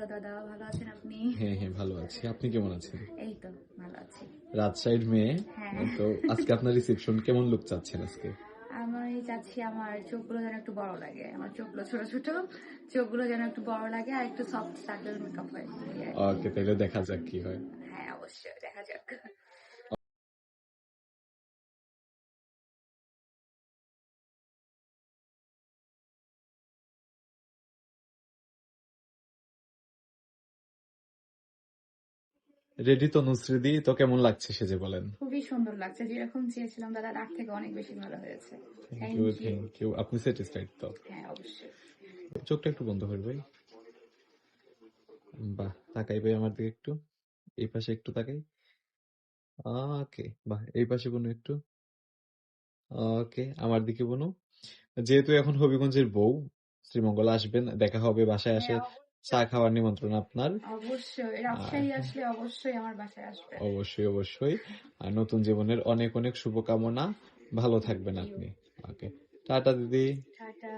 Hello দাদা, ভালো আছেন আপনি? হ্যাঁ হ্যাঁ, ভালো আছি। আপনি কেমন আছেন? এই তো ভালো আছি। রাজশাহীর মেয়ে। হ্যাঁ, তো আজকে আপনার রিসেপশন কেমন লুক চাচ্ছেন আজকে? আমি চাচ্ছি আমার চোখগুলো যেন একটু বড় লাগে। আমার চোখগুলো ছোট ছোট, চোখগুলো যেন একটু বড় লাগে আর একটু সফট সাটেল মেকআপ হয় এই আর কি। ওকে, তাহলে দেখা যাক কি হয়। হ্যাঁ, অবশ্যই দেখা যাক। রেডি তো নুসরিদি, তো কেমন লাগছে সেজে বলেন? খুবই সুন্দর লাগছে, যেরকম চেয়েছিলাম দাদা তার থেকে অনেক বেশি ভালো হয়েছে। Thank you, thank you. Thank you. আপনি স্যাটিসফাইড তো? হ্যাঁ, অবশ্যই। চোখটা একটু বন্ধ করে ভাই। বাহ, তাকাই ভাই আমার দিকে একটু। এই পাশে একটু তাকাই। ওকে, বাহ, এই পাশে বোনো একটু। ওকে, আমার দিকে বোনো। যেহেতু এখন হবিগঞ্জের বউ, শ্রীমঙ্গল আসবেন, দেখা হবে, বাসায় আসে হ্যাঁ, চা খাওয়ার নিমন্ত্রণ আপনার। অবশ্যই আর রাজশাহী আসলে অবশ্যই আমার বাসায় আসবেন। অবশ্যই অবশ্যই। আর নতুন জীবনের অনেক অনেক শুভকামনা। ভালো থ্যাংক থাকবেন ইউ। আপনি। ওকে, টাটা দিদি। টাটা।